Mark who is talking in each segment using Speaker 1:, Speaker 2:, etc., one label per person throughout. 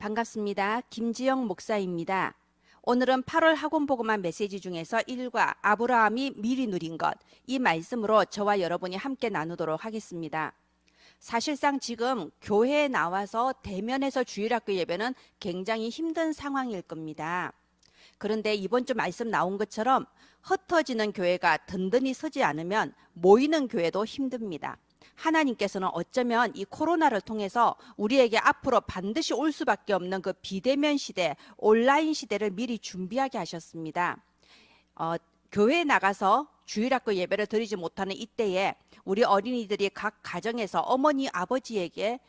Speaker 1: 반갑습니다. 김지영 목사입니다. 오늘은 8월 학원보고마 메시지 중에서 1과 아브라함이 미리 누린 것, 이 말씀으로 저와 여러분이 함께 나누도록 하겠습니다. 사실상 지금 교회에 나와서 대면에서 주일학교 예배는 굉장히 힘든 상황일 겁니다. 그런데 이번 주 말씀 나온 것처럼 흩어지는 교회가 든든히 서지 않으면 모이는 교회도 힘듭니다. 하나님께서는 어쩌면 이 코로나를 통해서 우리에게 앞으로 반드시 올 수밖에 없는 그 비대면 시대, 온라인 시대를 미리 준비하게 하셨습니다. 교회에 나가서 주일학교 예배를 드리지 못하는 이때에 우리 어린이들이 각 가정에서 어머니 아버지에게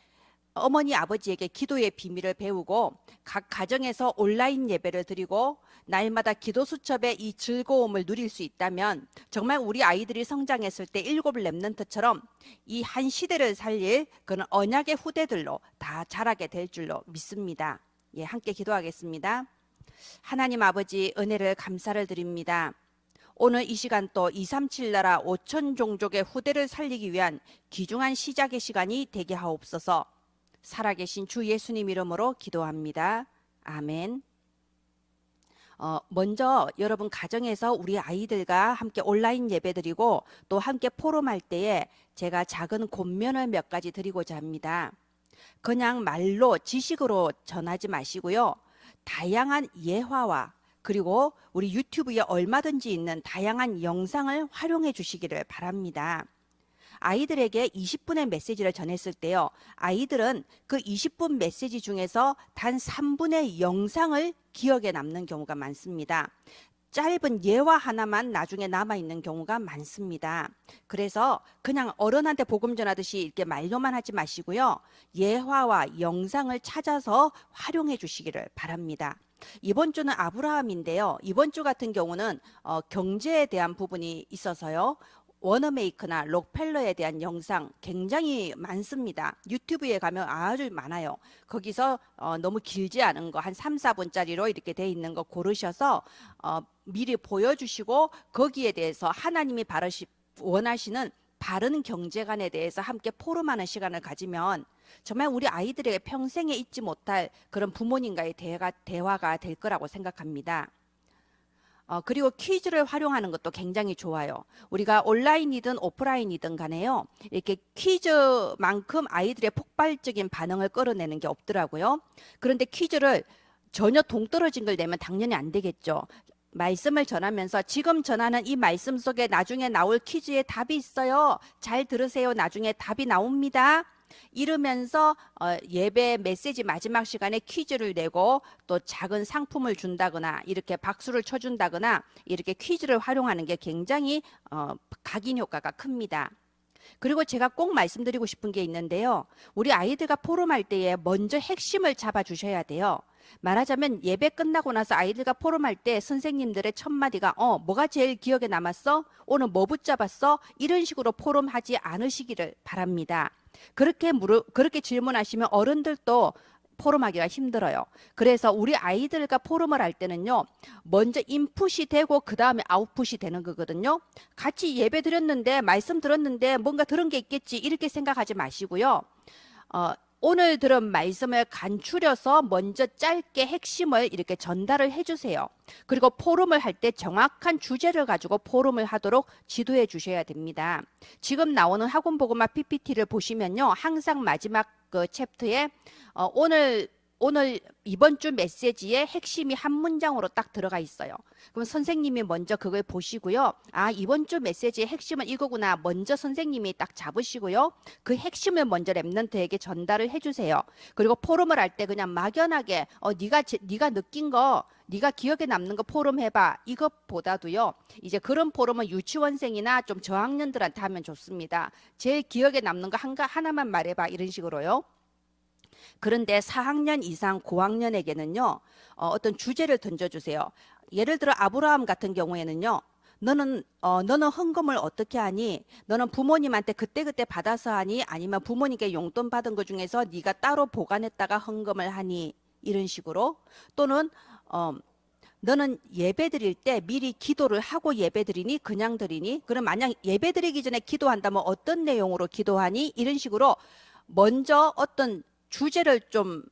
Speaker 1: 기도의 비밀을 배우고 각 가정에서 온라인 예배를 드리고 날마다 기도 수첩의 이 즐거움을 누릴 수 있다면 정말 우리 아이들이 성장했을 때 7 렘넌트처럼 이 한 시대를 살릴 그런 언약의 후대들로 다 자라게 될 줄로 믿습니다. 예, 함께 기도하겠습니다. 하나님 아버지, 은혜를 감사를 드립니다. 오늘 이 시간 또 237 나라 5천 종족의 후대를 살리기 위한 귀중한 시작의 시간이 되게 하옵소서. 살아계신 주 예수님 이름으로 기도합니다. 아멘. 먼저 여러분 가정에서 우리 아이들과 함께 온라인 예배드리고 또 함께 포럼할 때에 제가 작은 권면을 몇 가지 드리고자 합니다. 그냥 말로 지식으로 전하지 마시고요. 다양한 예화와 그리고 우리 유튜브에 얼마든지 있는 다양한 영상을 활용해 주시기를 바랍니다. 아이들에게 20분의 메시지를 전했을 때요, 아이들은 그 20분 메시지 중에서 단 3분의 영상을 기억에 남는 경우가 많습니다. 짧은 예화 하나만 나중에 남아있는 경우가 많습니다. 그래서 그냥 어른한테 복음 전하듯이 이렇게 말로만 하지 마시고요, 예화와 영상을 찾아서 활용해 주시기를 바랍니다. 이번 주는 아브라함인데요, 이번 주 같은 경우는 경제에 대한 부분이 있어서요, 워너메이크나 록펠러에 대한 영상 굉장히 많습니다. 유튜브에 가면 아주 많아요. 거기서 너무 길지 않은 거 한 3, 4분짜리로 이렇게 돼 있는 거 고르셔서 미리 보여주시고 거기에 대해서 하나님이 원하시는 바른 경제관에 대해서 함께 포럼하는 시간을 가지면 정말 우리 아이들에게 평생에 잊지 못할 그런 부모님과의 대화가 될 거라고 생각합니다. 그리고 퀴즈를 활용하는 것도 굉장히 좋아요. 우리가 온라인이든 오프라인이든 간에요, 이렇게 퀴즈만큼 아이들의 폭발적인 반응을 끌어내는 게 없더라고요. 그런데 퀴즈를 전혀 동떨어진 걸 내면 당연히 안 되겠죠. 말씀을 전하면서 지금 전하는 이 말씀 속에 나중에 나올 퀴즈에 답이 있어요. 잘 들으세요. 나중에 답이 나옵니다. 이러면서 예배 메시지 마지막 시간에 퀴즈를 내고 또 작은 상품을 준다거나 이렇게 박수를 쳐준다거나 이렇게 퀴즈를 활용하는 게 굉장히 각인 효과가 큽니다. 그리고 제가 꼭 말씀드리고 싶은 게 있는데요, 우리 아이들과 포럼할 때에 먼저 핵심을 잡아 주셔야 돼요. 말하자면 예배 끝나고 나서 아이들과 포럼할 때 선생님들의 첫 마디가 뭐가 제일 기억에 남았어? 오늘 뭐 붙잡았어? 이런 식으로 포럼하지 않으시기를 바랍니다. 그렇게 질문하시면 어른들도 포럼하기가 힘들어요. 그래서 우리 아이들과 포럼을 할 때는요, 먼저 인풋이 되고 그 다음에 아웃풋이 되는 거거든요. 같이 예배 드렸는데 말씀 들었는데 뭔가 들은 게 있겠지 이렇게 생각하지 마시고요. 오늘 들은 말씀을 간추려서 먼저 짧게 핵심을 이렇게 전달을 해주세요. 그리고 포럼을 할 때 정확한 주제를 가지고 포럼을 하도록 지도해 주셔야 됩니다. 지금 나오는 학원보고마 PPT를 보시면요, 항상 마지막 그 챕터에 오늘 이번 주 메시지의 핵심이 한 문장으로 딱 들어가 있어요. 그럼 선생님이 먼저 그걸 보시고요. 이번 주 메시지의 핵심은 이거구나. 먼저 선생님이 딱 잡으시고요. 그 핵심을 먼저 랩런트에게 전달을 해주세요. 그리고 포럼을 할 때 그냥 막연하게 네가 느낀 거, 네가 기억에 남는 거 포럼 해봐. 이것보다도요, 이제 그런 포럼은 유치원생이나 좀 저학년들한테 하면 좋습니다. 제일 기억에 남는 거 하나만 말해봐. 이런 식으로요. 그런데 4학년 이상 고학년에게는요, 어떤 주제를 던져주세요. 예를 들어 아브라함 같은 경우에는요, 너는 헌금을 어떻게 하니? 너는 부모님한테 그때그때 받아서 하니? 아니면 부모님께 용돈 받은 것 중에서 네가 따로 보관했다가 헌금을 하니? 이런 식으로. 또는 너는 예배 드릴 때 미리 기도를 하고 예배 드리니? 그냥 드리니? 그럼 만약 예배 드리기 전에 기도한다면 어떤 내용으로 기도하니? 이런 식으로 먼저 어떤 주제를 좀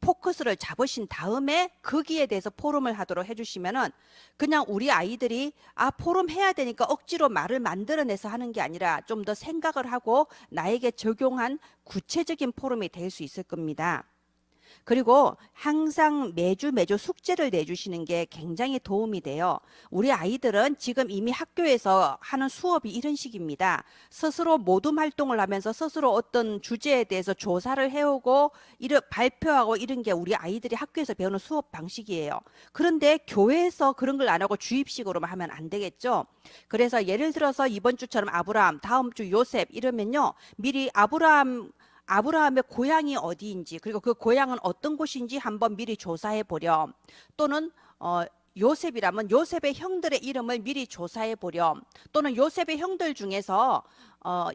Speaker 1: 포커스를 잡으신 다음에 거기에 대해서 포럼을 하도록 해주시면은 그냥 우리 아이들이 포럼 해야 되니까 억지로 말을 만들어내서 하는 게 아니라 좀 더 생각을 하고 나에게 적용한 구체적인 포럼이 될 수 있을 겁니다. 그리고 항상 매주 숙제를 내주시는 게 굉장히 도움이 돼요. 우리 아이들은 지금 이미 학교에서 하는 수업이 이런 식입니다. 스스로 모둠 활동을 하면서 스스로 어떤 주제에 대해서 조사를 해오고 발표하고 이런 게 우리 아이들이 학교에서 배우는 수업 방식이에요. 그런데 교회에서 그런 걸 안 하고 주입식으로만 하면 안 되겠죠. 그래서 예를 들어서 이번 주처럼 아브라함, 다음 주 요셉 이러면요. 미리 아브라함의 고향이 어디인지 그리고 그 고향은 어떤 곳인지 한번 미리 조사해 보렴. 또는 요셉이라면 요셉의 형들의 이름을 미리 조사해 보렴. 또는 요셉의 형들 중에서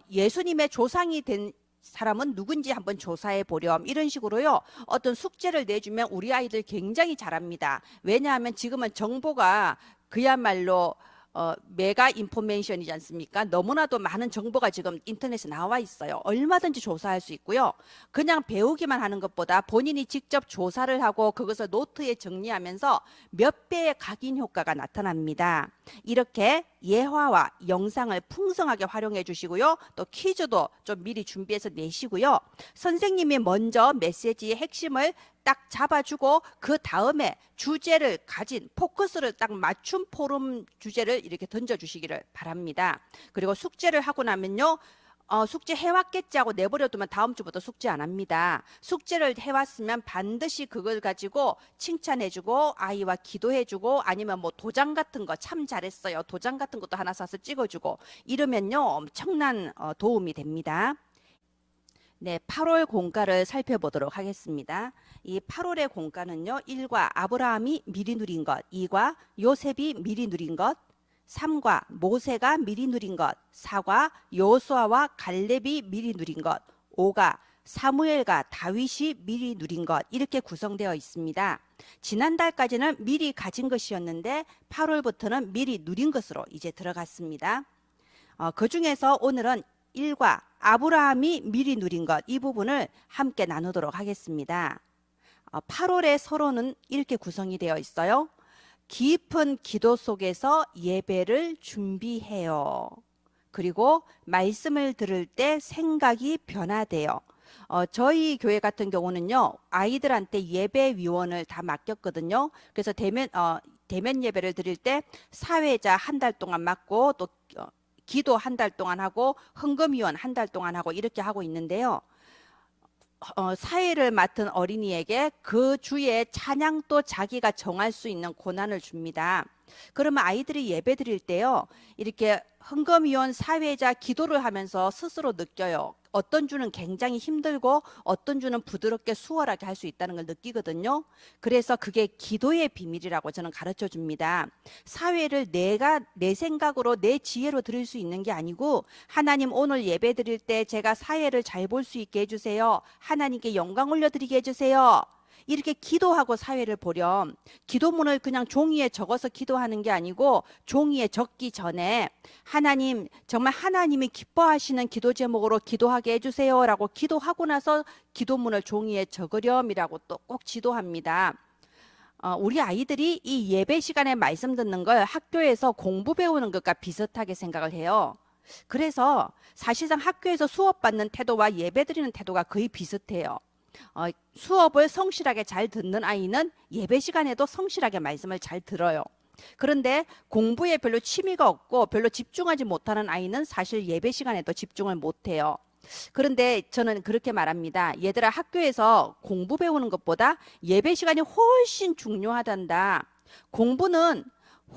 Speaker 1: 예수님의 조상이 된 사람은 누군지 한번 조사해 보렴. 이런 식으로요. 어떤 숙제를 내주면 우리 아이들 굉장히 잘합니다. 왜냐하면 지금은 정보가 그야말로 메가 인포메이션이지 않습니까? 너무나도 많은 정보가 지금 인터넷에 나와 있어요. 얼마든지 조사할 수 있고요. 그냥 배우기만 하는 것보다 본인이 직접 조사를 하고 그것을 노트에 정리하면서 몇 배의 각인 효과가 나타납니다. 이렇게 예화와 영상을 풍성하게 활용해 주시고요. 또 퀴즈도 좀 미리 준비해서 내시고요. 선생님이 먼저 메시지의 핵심을 딱 잡아주고 그 다음에 주제를 가진 포커스를 딱 맞춘 포럼 주제를 이렇게 던져주시기를 바랍니다. 그리고 숙제를 하고 나면요. 숙제 해왔겠지 하고 내버려두면 다음 주부터 숙제 안 합니다. 숙제를 해왔으면 반드시 그걸 가지고 칭찬해주고 아이와 기도해주고 아니면 뭐 도장 같은 거 참 잘했어요. 도장 같은 것도 하나 사서 찍어주고 이러면요. 엄청난 도움이 됩니다. 네, 8월 공과를 살펴보도록 하겠습니다. 이 8월의 공과는요. 1과 아브라함이 미리 누린 것, 2과 요셉이 미리 누린 것, 3과 모세가 미리 누린 것, 4과 여호수아와 갈렙이 미리 누린 것, 5가 사무엘과 다윗이 미리 누린 것 이렇게 구성되어 있습니다. 지난달까지는 미리 가진 것이었는데 8월부터는 미리 누린 것으로 이제 들어갔습니다. 그 중에서 오늘은 1과 아브라함이 미리 누린 것 이 부분을 함께 나누도록 하겠습니다. 8월의 서론은 이렇게 구성이 되어 있어요. 깊은 기도 속에서 예배를 준비해요. 그리고 말씀을 들을 때 생각이 변화돼요. 저희 교회 같은 경우는요. 아이들한테 예배위원을 다 맡겼거든요. 그래서 대면 예배를 드릴 때 사회자 한 달 동안 맡고 또 기도 한 달 동안 하고 헌금위원 한 달 동안 하고 이렇게 하고 있는데요. 사회를 맡은 어린이에게 그 주에 찬양도 자기가 정할 수 있는 권한을 줍니다. 그러면 아이들이 예배 드릴 때요. 이렇게 헌금위원 사회자 기도를 하면서 스스로 느껴요. 어떤 주는 굉장히 힘들고 어떤 주는 부드럽게 수월하게 할 수 있다는 걸 느끼거든요. 그래서 그게 기도의 비밀이라고 저는 가르쳐 줍니다. 사회를 내 생각으로 내 지혜로 드릴 수 있는 게 아니고 하나님 오늘 예배 드릴 때 제가 사회를 잘 볼 수 있게 해주세요. 하나님께 영광 올려드리게 해주세요. 이렇게 기도하고 사회를 보렴. 기도문을 그냥 종이에 적어서 기도하는 게 아니고 종이에 적기 전에 하나님 정말 하나님이 기뻐하시는 기도 제목으로 기도하게 해주세요 라고 기도하고 나서 기도문을 종이에 적으렴이라고 또 꼭 지도합니다. 우리 아이들이 이 예배 시간에 말씀 듣는 걸 학교에서 공부 배우는 것과 비슷하게 생각을 해요. 그래서 사실상 학교에서 수업 받는 태도와 예배 드리는 태도가 거의 비슷해요. 수업을 성실하게 잘 듣는 아이는 예배 시간에도 성실하게 말씀을 잘 들어요. 그런데 공부에 별로 취미가 없고 별로 집중하지 못하는 아이는 사실 예배 시간에도 집중을 못해요. 그런데 저는 그렇게 말합니다. 얘들아 학교에서 공부 배우는 것보다 예배 시간이 훨씬 중요하단다. 공부는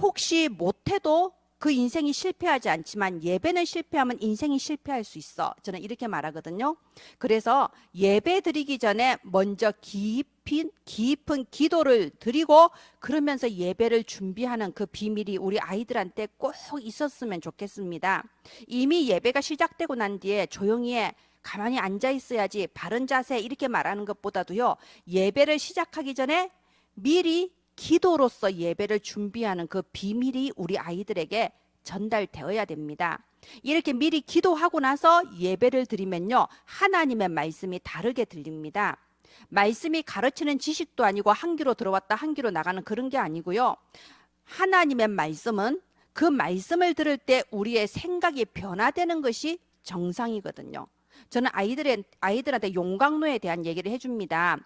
Speaker 1: 혹시 못해도 그 인생이 실패하지 않지만 예배는 실패하면 인생이 실패할 수 있어. 저는 이렇게 말하거든요. 그래서 예배 드리기 전에 먼저 깊은 기도를 드리고 그러면서 예배를 준비하는 그 비밀이 우리 아이들한테 꼭 있었으면 좋겠습니다. 이미 예배가 시작되고 난 뒤에 조용히 해. 가만히 앉아 있어야지. 바른 자세 이렇게 말하는 것보다도요. 예배를 시작하기 전에 미리 기도로서 예배를 준비하는 그 비밀이 우리 아이들에게 전달되어야 됩니다. 이렇게 미리 기도하고 나서 예배를 드리면요. 하나님의 말씀이 다르게 들립니다. 말씀이 가르치는 지식도 아니고 한 귀로 들어왔다 한 귀로 나가는 그런 게 아니고요. 하나님의 말씀은 그 말씀을 들을 때 우리의 생각이 변화되는 것이 정상이거든요. 저는 아이들한테 용광로에 대한 얘기를 해줍니다.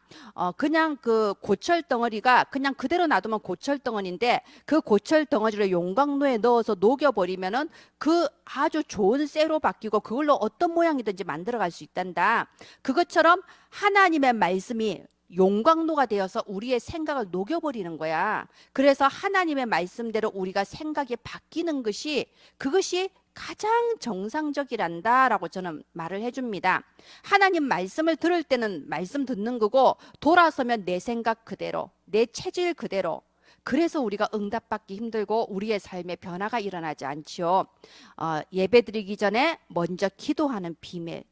Speaker 1: 그냥 그 고철 덩어리가 그냥 그대로 놔두면 고철 덩어리인데 그 고철 덩어리를 용광로에 넣어서 녹여버리면은 그 아주 좋은 쇠로 바뀌고 그걸로 어떤 모양이든지 만들어갈 수 있단다. 그것처럼 하나님의 말씀이 용광로가 되어서 우리의 생각을 녹여버리는 거야. 그래서 하나님의 말씀대로 우리가 생각이 바뀌는 것이 그것이 가장 정상적이란다라고 저는 말을 해줍니다. 하나님 말씀을 들을 때는 말씀 듣는 거고 돌아서면 내 생각 그대로, 내 체질 그대로. 그래서 우리가 응답받기 힘들고 우리의 삶에 변화가 일어나지 않지요. 예배드리기 전에 먼저 기도하는 비밀.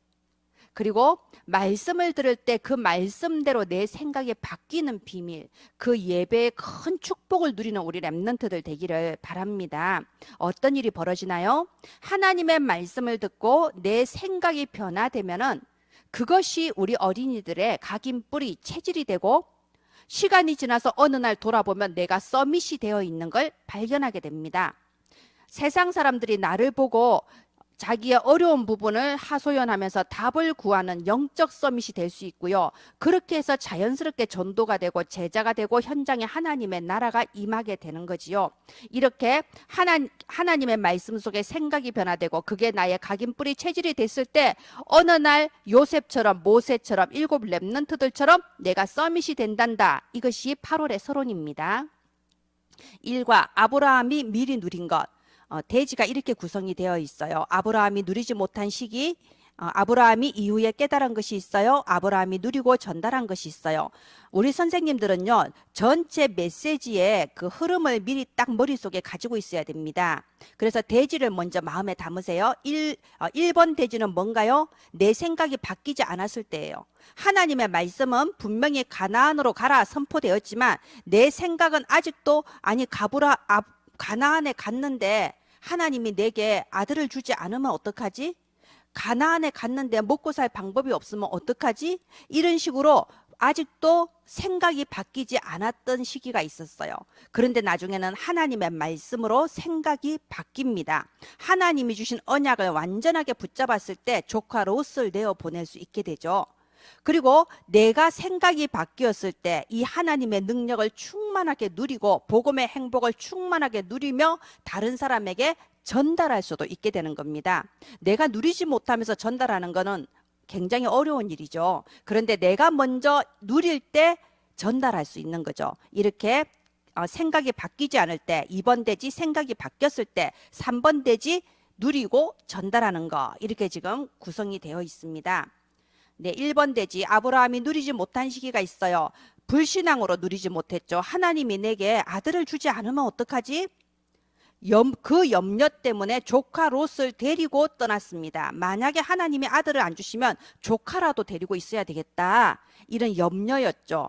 Speaker 1: 그리고 말씀을 들을 때 그 말씀대로 내 생각이 바뀌는 비밀, 그 예배의 큰 축복을 누리는 우리 렘넌트들 되기를 바랍니다. 어떤 일이 벌어지나요? 하나님의 말씀을 듣고 내 생각이 변화되면은 그것이 우리 어린이들의 각인뿌리, 체질이 되고 시간이 지나서 어느 날 돌아보면 내가 서밋이 되어 있는 걸 발견하게 됩니다. 세상 사람들이 나를 보고 자기의 어려운 부분을 하소연하면서 답을 구하는 영적 서밋이 될 수 있고요. 그렇게 해서 자연스럽게 전도가 되고 제자가 되고 현장에 하나님의 나라가 임하게 되는 거지요. 이렇게 하나님의 말씀 속에 생각이 변화되고 그게 나의 각인뿌리 체질이 됐을 때 어느 날 요셉처럼 모세처럼 7 렘넌트들처럼 내가 서밋이 된단다. 이것이 8월의 서론입니다. 1과 아브라함이 미리 누린 것. 대지가 이렇게 구성이 되어 있어요. 아브라함이 누리지 못한 시기, 아브라함이 이후에 깨달은 것이 있어요. 아브라함이 누리고 전달한 것이 있어요. 우리 선생님들은요, 전체 메시지의 그 흐름을 미리 딱 머릿속에 가지고 있어야 됩니다. 그래서 대지를 먼저 마음에 담으세요. 1번 대지는 뭔가요? 내 생각이 바뀌지 않았을 때예요. 하나님의 말씀은 분명히 가나안으로 가라 선포되었지만 내 생각은 아직도 가나안에 갔는데 하나님이 내게 아들을 주지 않으면 어떡하지? 가나안에 갔는데 먹고 살 방법이 없으면 어떡하지? 이런 식으로 아직도 생각이 바뀌지 않았던 시기가 있었어요. 그런데 나중에는 하나님의 말씀으로 생각이 바뀝니다. 하나님이 주신 언약을 완전하게 붙잡았을 때 조카 롯을 내어 보낼 수 있게 되죠. 그리고 내가 생각이 바뀌었을 때 이 하나님의 능력을 충만하게 누리고 복음의 행복을 충만하게 누리며 다른 사람에게 전달할 수도 있게 되는 겁니다. 내가 누리지 못하면서 전달하는 것은 굉장히 어려운 일이죠. 그런데 내가 먼저 누릴 때 전달할 수 있는 거죠. 이렇게 생각이 바뀌지 않을 때 2번 대지 생각이 바뀌었을 때 3번 대지 누리고 전달하는 거 이렇게 지금 구성이 되어 있습니다. 네, 1번 대지 아브라함이 누리지 못한 시기가 있어요. 불신앙으로 누리지 못했죠. 하나님이 내게 아들을 주지 않으면 어떡하지? 그 염려 때문에 조카 롯을 데리고 떠났습니다. 만약에 하나님이 아들을 안 주시면 조카라도 데리고 있어야 되겠다. 이런 염려였죠.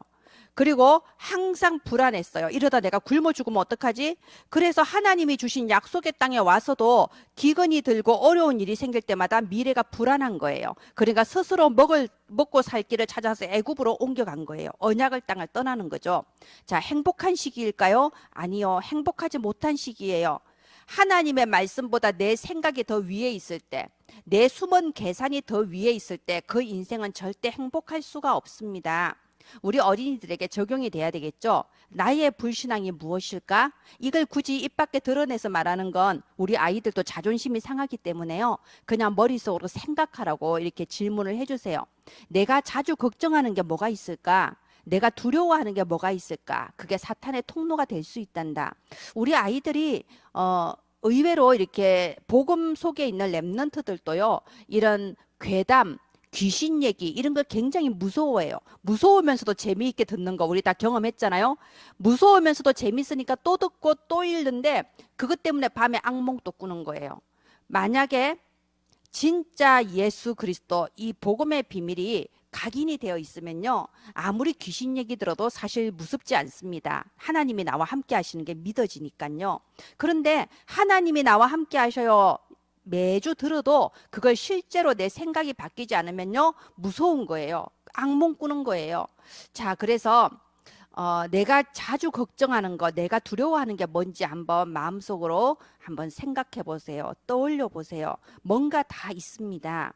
Speaker 1: 그리고 항상 불안했어요. 이러다 내가 굶어 죽으면 어떡하지? 그래서 하나님이 주신 약속의 땅에 와서도 기근이 들고 어려운 일이 생길 때마다 미래가 불안한 거예요. 그러니까 스스로 먹고 살 길을 찾아서 애굽으로 옮겨간 거예요. 언약의 땅을 떠나는 거죠. 자, 행복한 시기일까요? 아니요. 행복하지 못한 시기예요. 하나님의 말씀보다 내 생각이 더 위에 있을 때, 내 숨은 계산이 더 위에 있을 때 그 인생은 절대 행복할 수가 없습니다. 우리 어린이들에게 적용이 돼야 되겠죠. 나의 불신앙이 무엇일까? 이걸 굳이 입 밖에 드러내서 말하는 건 우리 아이들도 자존심이 상하기 때문에요. 그냥 머릿속으로 생각하라고 이렇게 질문을 해주세요. 내가 자주 걱정하는 게 뭐가 있을까? 내가 두려워하는 게 뭐가 있을까? 그게 사탄의 통로가 될 수 있단다. 우리 아이들이 의외로 이렇게 복음 속에 있는 렘넌트들도요. 이런 괴담, 귀신 얘기 이런 걸 굉장히 무서워해요. 무서우면서도 재미있게 듣는 거 우리 다 경험했잖아요. 무서우면서도 재밌으니까 또 듣고 또 읽는데 그것 때문에 밤에 악몽도 꾸는 거예요. 만약에 진짜 예수 그리스도 이 복음의 비밀이 각인이 되어 있으면요. 아무리 귀신 얘기 들어도 사실 무섭지 않습니다. 하나님이 나와 함께 하시는 게 믿어지니까요. 그런데 하나님이 나와 함께 하셔요. 매주 들어도 그걸 실제로 내 생각이 바뀌지 않으면요 무서운 거예요. 악몽 꾸는 거예요. 자, 그래서 내가 자주 걱정하는 거, 내가 두려워하는 게 뭔지 한번 마음속으로 한번 생각해 보세요. 떠올려 보세요. 뭔가 다 있습니다.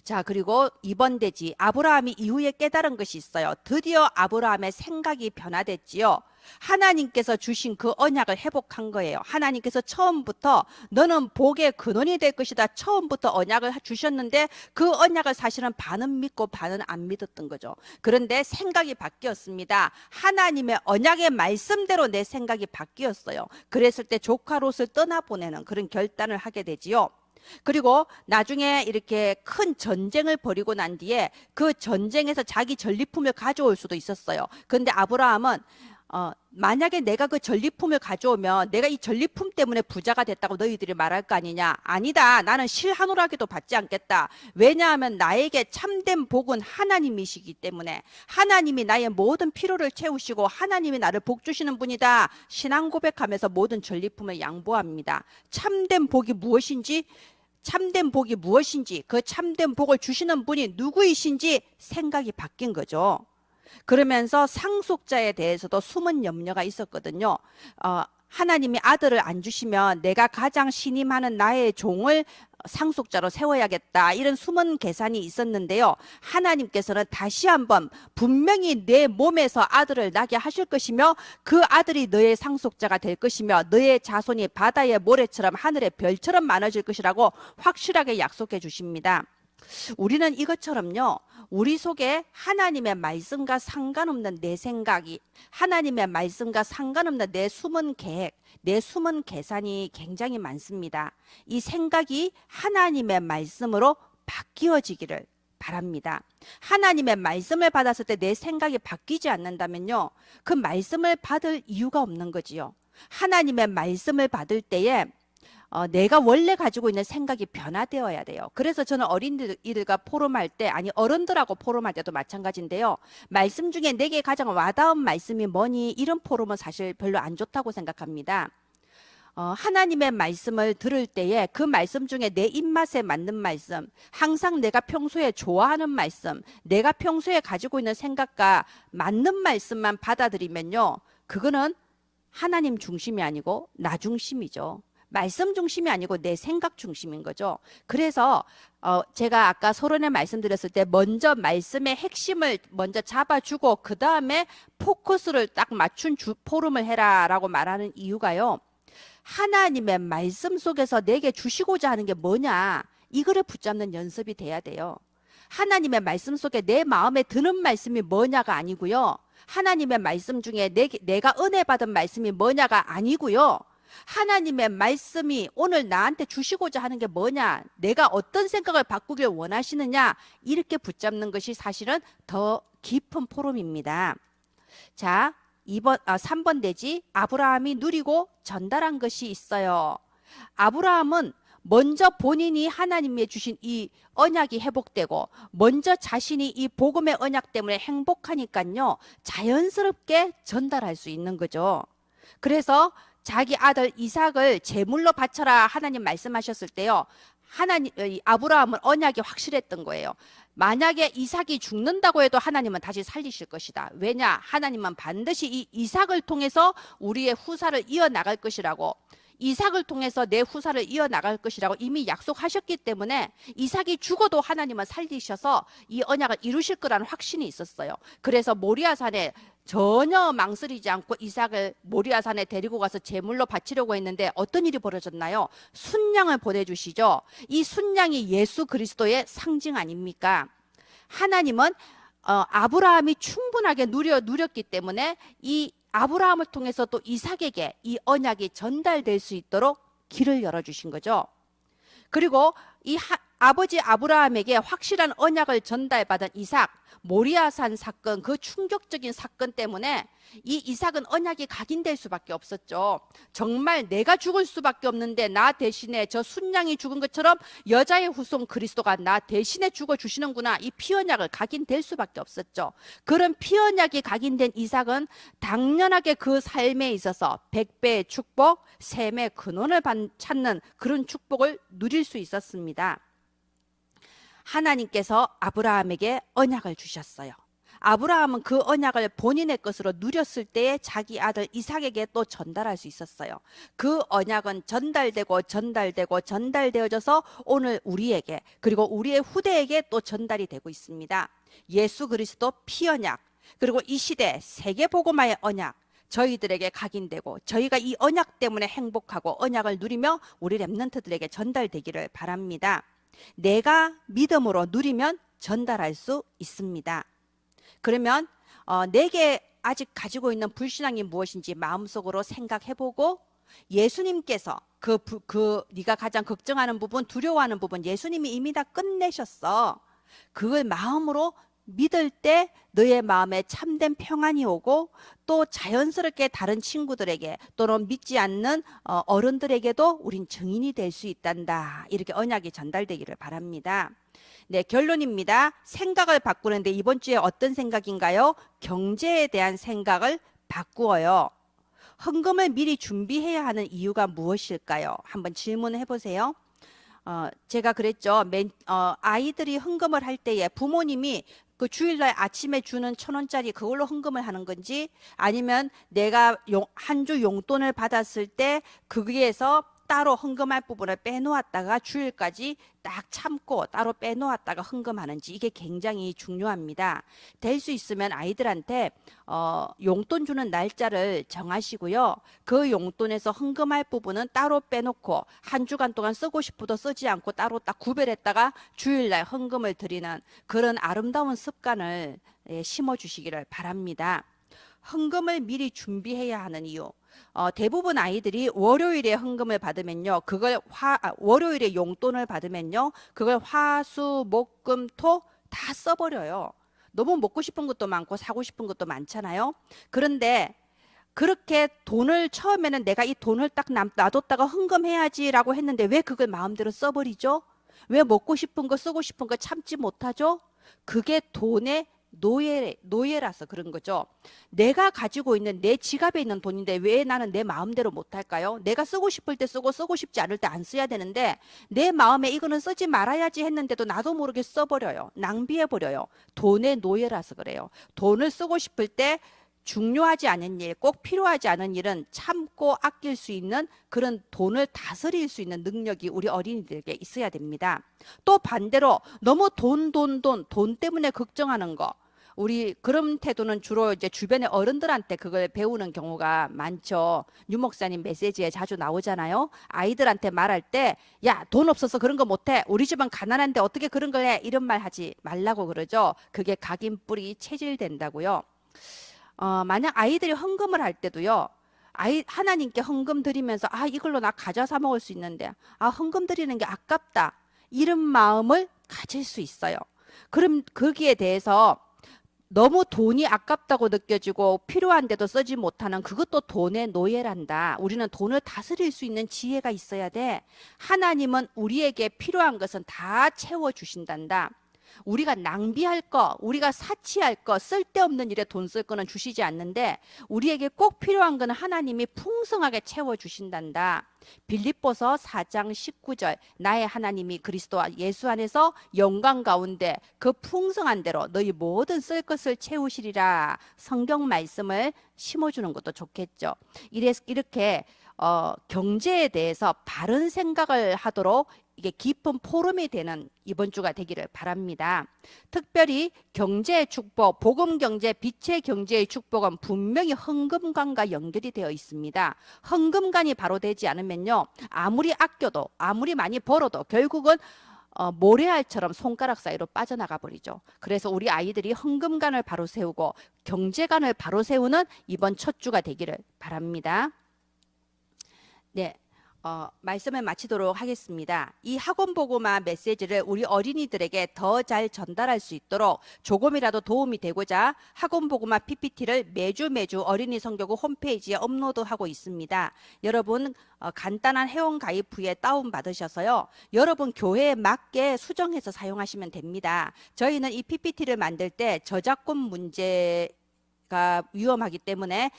Speaker 1: 자, 그리고 2번 대지, 아브라함이 이후에 깨달은 것이 있어요. 드디어 아브라함의 생각이 변화됐지요. 하나님께서 주신 그 언약을 회복한 거예요. 하나님께서 처음부터 너는 복의 근원이 될 것이다. 처음부터 언약을 주셨는데 그 언약을 사실은 반은 믿고 반은 안 믿었던 거죠. 그런데 생각이 바뀌었습니다. 하나님의 언약의 말씀대로 내 생각이 바뀌었어요. 그랬을 때 조카 롯을 떠나보내는 그런 결단을 하게 되지요. 그리고 나중에 이렇게 큰 전쟁을 벌이고 난 뒤에 그 전쟁에서 자기 전리품을 가져올 수도 있었어요. 그런데 아브라함은 만약에 내가 그 전리품을 가져오면 내가 이 전리품 때문에 부자가 됐다고 너희들이 말할 거 아니냐. 아니다. 나는 실 한 오라기도 받지 않겠다. 왜냐하면 나에게 참된 복은 하나님이시기 때문에 하나님이 나의 모든 필요를 채우시고 하나님이 나를 복 주시는 분이다. 신앙 고백하면서 모든 전리품을 양보합니다. 참된 복이 무엇인지, 그 참된 복을 주시는 분이 누구이신지 생각이 바뀐 거죠. 그러면서 상속자에 대해서도 숨은 염려가 있었거든요. 하나님이 아들을 안 주시면 내가 가장 신임하는 나의 종을 상속자로 세워야겠다, 이런 숨은 계산이 있었는데요. 하나님께서는 다시 한번 분명히 내 몸에서 아들을 나게 하실 것이며 그 아들이 너의 상속자가 될 것이며 너의 자손이 바다의 모래처럼 하늘의 별처럼 많아질 것이라고 확실하게 약속해 주십니다. 우리는 이것처럼요, 우리 속에 하나님의 말씀과 상관없는 내 생각이, 하나님의 말씀과 상관없는 내 숨은 계획, 내 숨은 계산이 굉장히 많습니다. 이 생각이 하나님의 말씀으로 바뀌어지기를 바랍니다. 하나님의 말씀을 받았을 때 내 생각이 바뀌지 않는다면요, 그 말씀을 받을 이유가 없는 거지요. 하나님의 말씀을 받을 때에 내가 원래 가지고 있는 생각이 변화되어야 돼요. 그래서 저는 어린이들과 포럼할 때, 아니 어른들하고 포럼할 때도 마찬가지인데요. 말씀 중에 내게 가장 와닿은 말씀이 뭐니? 이런 포럼은 사실 별로 안 좋다고 생각합니다. 하나님의 말씀을 들을 때에 그 말씀 중에 내 입맛에 맞는 말씀, 항상 내가 평소에 좋아하는 말씀, 내가 평소에 가지고 있는 생각과 맞는 말씀만 받아들이면요, 그거는 하나님 중심이 아니고 나 중심이죠. 말씀 중심이 아니고 내 생각 중심인 거죠. 그래서 제가 아까 서론에 말씀드렸을 때 먼저 말씀의 핵심을 먼저 잡아주고 그 다음에 포커스를 딱 맞춘 포럼을 해라 라고 말하는 이유가요, 하나님의 말씀 속에서 내게 주시고자 하는 게 뭐냐, 이거를 붙잡는 연습이 돼야 돼요. 하나님의 말씀 속에 내 마음에 드는 말씀이 뭐냐가 아니고요, 하나님의 말씀 중에 내가 은혜 받은 말씀이 뭐냐가 아니고요, 하나님의 말씀이 오늘 나한테 주시고자 하는 게 뭐냐, 내가 어떤 생각을 바꾸길 원하시느냐, 이렇게 붙잡는 것이 사실은 더 깊은 포럼입니다. 자, 3번 대지, 아브라함이 누리고 전달한 것이 있어요. 아브라함은 먼저 본인이 하나님이 주신 이 언약이 회복되고 먼저 자신이 이 복음의 언약 때문에 행복하니까요, 자연스럽게 전달할 수 있는 거죠. 그래서 자기 아들 이삭을 제물로 바쳐라 하나님 말씀하셨을 때요, 아브라함은 언약이 확실했던 거예요. 만약에 이삭이 죽는다고 해도 하나님은 다시 살리실 것이다. 왜냐? 하나님은 반드시 이 이삭을 통해서 우리의 후사를 이어나갈 것이라고, 이삭을 통해서 내 후사를 이어나갈 것이라고 이미 약속하셨기 때문에 이삭이 죽어도 하나님은 살리셔서 이 언약을 이루실 거라는 확신이 있었어요. 그래서 모리아산에 전혀 망설이지 않고 이삭을 모리아산에 데리고 가서 제물로 바치려고 했는데 어떤 일이 벌어졌나요? 순양을 보내주시죠. 이 순양이 예수 그리스도의 상징 아닙니까? 하나님은 아브라함이 충분하게 누렸기 때문에 이 아브라함을 통해서 또 이삭에게 이 언약이 전달될 수 있도록 길을 열어주신 거죠. 그리고 이 아버지 아브라함에게 확실한 언약을 전달받은 이삭, 모리아산 사건, 그 충격적인 사건 때문에 이 이삭은 언약이 각인될 수밖에 없었죠. 정말 내가 죽을 수밖에 없는데 나 대신에 저 순양이 죽은 것처럼 여자의 후손 그리스도가 나 대신에 죽어주시는구나, 이 피언약을 각인될 수밖에 없었죠. 그런 피언약이 각인된 이삭은 당연하게 그 삶에 있어서 100배의 축복, 셈의 근원을 찾는 그런 축복을 누릴 수 있었습니다. 하나님께서 아브라함에게 언약을 주셨어요. 아브라함은 그 언약을 본인의 것으로 누렸을 때에 자기 아들 이삭에게 또 전달할 수 있었어요. 그 언약은 전달되어져서 오늘 우리에게 그리고 우리의 후대에게 또 전달이 되고 있습니다. 예수 그리스도 피언약 그리고 이 시대 세계복음화의 언약 저희들에게 각인되고 저희가 이 언약 때문에 행복하고 언약을 누리며 우리 렘넌트들에게 전달되기를 바랍니다. 내가 믿음으로 누리면 전달할 수 있습니다. 그러면 내게 아직 가지고 있는 불신앙이 무엇인지 마음속으로 생각해보고 예수님께서 네가 가장 걱정하는 부분, 두려워하는 부분 예수님이 이미 다 끝내셨어. 그걸 마음으로 믿을 때 너의 마음에 참된 평안이 오고 또 자연스럽게 다른 친구들에게 또는 믿지 않는 어른들에게도 우린 증인이 될 수 있단다. 이렇게 언약이 전달되기를 바랍니다. 네, 결론입니다. 생각을 바꾸는데 이번 주에 어떤 생각인가요? 경제에 대한 생각을 바꾸어요. 헌금을 미리 준비해야 하는 이유가 무엇일까요? 한번 질문해 보세요. 제가 그랬죠. 아이들이 헌금을 할 때에 부모님이 그 주일날 아침에 주는 1,000원짜리 그걸로 헌금을 하는 건지 아니면 내가 한 주 용돈을 받았을 때 거기에서 따로 헌금할 부분을 빼놓았다가 주일까지 딱 참고 따로 빼놓았다가 헌금하는지 이게 굉장히 중요합니다. 될 수 있으면 아이들한테 용돈 주는 날짜를 정하시고요. 그 용돈에서 헌금할 부분은 따로 빼놓고 한 주간 동안 쓰고 싶어도 쓰지 않고 따로 딱 구별했다가 주일날 헌금을 드리는 그런 아름다운 습관을 심어주시기를 바랍니다. 헌금을 미리 준비해야 하는 이유. 대부분 아이들이 월요일에 헌금을 받으면요, 월요일에 용돈을 받으면요, 그걸 화, 수, 목, 금, 토 다 써버려요. 너무 먹고 싶은 것도 많고 사고 싶은 것도 많잖아요. 그런데 그렇게 돈을 처음에는 내가 이 돈을 딱 놔뒀다가 헌금해야지라고 했는데 왜 그걸 마음대로 써버리죠? 왜 먹고 싶은 거 쓰고 싶은 거 참지 못하죠? 그게 돈의 노예라서 그런 거죠. 내가 가지고 있는 내 지갑에 있는 돈인데 왜 나는 내 마음대로 못할까요? 내가 쓰고 싶을 때 쓰고 쓰고 싶지 않을 때 안 써야 되는데 내 마음에 이거는 쓰지 말아야지 했는데도 나도 모르게 써버려요. 낭비해버려요. 돈의 노예라서 그래요. 돈을 쓰고 싶을 때 중요하지 않은 일, 꼭 필요하지 않은 일은 참고 아낄 수 있는 그런 돈을 다스릴 수 있는 능력이 우리 어린이들에게 있어야 됩니다. 또 반대로 너무 돈 때문에 걱정하는 거. 우리 그런 태도는 주로 이제 주변의 어른들한테 그걸 배우는 경우가 많죠. 유 목사님 메시지에 자주 나오잖아요. 아이들한테 말할 때, 야, 돈 없어서 그런 거 못해. 우리 집은 가난한데 어떻게 그런 걸 해? 이런 말 하지 말라고 그러죠. 그게 각인뿌리 체질된다고요. 만약 아이들이 헌금을 할 때도요. 하나님께 헌금 드리면서 이걸로 나 과자 사 먹을 수 있는데 헌금 드리는 게 아깝다. 이런 마음을 가질 수 있어요. 그럼 거기에 대해서 너무 돈이 아깝다고 느껴지고 필요한데도 쓰지 못하는 그것도 돈의 노예란다. 우리는 돈을 다스릴 수 있는 지혜가 있어야 돼. 하나님은 우리에게 필요한 것은 다 채워주신단다. 우리가 낭비할 거, 우리가 사치할 거, 쓸데없는 일에 돈 쓸 거는 주시지 않는데 우리에게 꼭 필요한 거는 하나님이 풍성하게 채워주신단다. 빌립보서 4장 19절 나의 하나님이 그리스도와 예수 안에서 영광 가운데 그 풍성한 대로 너희 모든 쓸 것을 채우시리라. 성경 말씀을 심어주는 것도 좋겠죠. 이렇게 경제에 대해서 바른 생각을 하도록 이게 깊은 포럼이 되는 이번 주가 되기를 바랍니다. 특별히 경제의 축복, 복음 경제, 빛의 경제의 축복은 분명히 헌금관과 연결이 되어 있습니다. 헌금관이 바로 되지 않으면요, 아무리 아껴도 아무리 많이 벌어도 결국은 모래알처럼 손가락 사이로 빠져나가 버리죠. 그래서 우리 아이들이 헌금관을 바로 세우고 경제관을 바로 세우는 이번 첫 주가 되기를 바랍니다. 네. 말씀을 마치도록 하겠습니다. 이 학원보고마 메시지를 우리 어린이들에게 더 잘 전달할 수 있도록 조금이라도 도움이 되고자 학원보고마 PPT를 매주 어린이 성교구 홈페이지에 업로드하고 있습니다. 여러분 간단한 회원 가입 후에 다운받으셔서요. 여러분 교회에 맞게 수정해서 사용하시면 됩니다. 저희는 이 PPT를 만들 때 저작권 문제 가 위험하기 때문에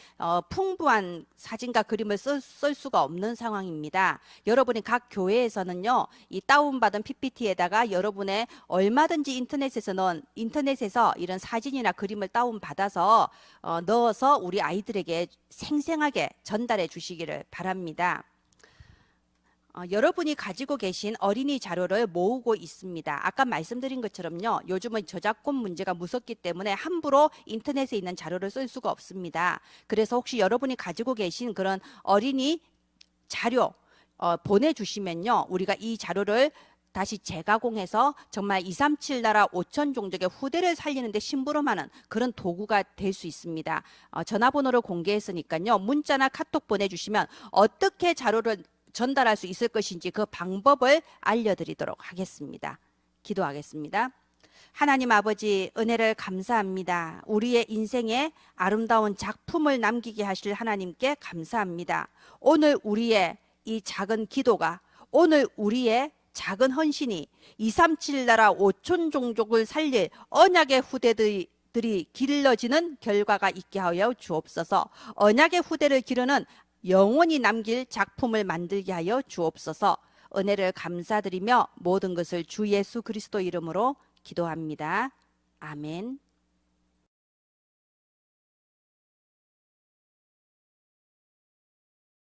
Speaker 1: 풍부한 사진과 그림을 쓸 수가 없는 상황입니다. 여러분이 각 교회에서는요, 이 다운받은 PPT에다가 여러분의 얼마든지 인터넷에서 이런 사진이나 그림을 다운받아서 넣어서 우리 아이들에게 생생하게 전달해 주시기를 바랍니다. 여러분이 가지고 계신 어린이 자료를 모으고 있습니다. 아까 말씀드린 것처럼요, 요즘은 저작권 문제가 무섭기 때문에 함부로 인터넷에 있는 자료를 쓸 수가 없습니다. 그래서 혹시 여러분이 가지고 계신 그런 어린이 자료 보내주시면요, 우리가 이 자료를 다시 재가공해서 정말 237 나라 5천 종족의 후대를 살리는 데 심부름하는 그런 도구가 될 수 있습니다. 전화번호를 공개했으니까요, 문자나 카톡 보내주시면 어떻게 자료를 전달할 수 있을 것인지 그 방법을 알려드리도록 하겠습니다. 기도하겠습니다. 하나님 아버지, 은혜를 감사합니다. 우리의 인생에 아름다운 작품을 남기게 하실 하나님께 감사합니다. 오늘 우리의 이 작은 기도가, 오늘 우리의 작은 헌신이 237 나라 5천 종족을 살릴 언약의 후대들이 길러지는 결과가 있게 하여 주옵소서. 언약의 후대를 기르는 영원히 남길 작품을 만들게 하여 주옵소서. 은혜를 감사드리며 모든 것을 주 예수 그리스도 이름으로 기도합니다. 아멘.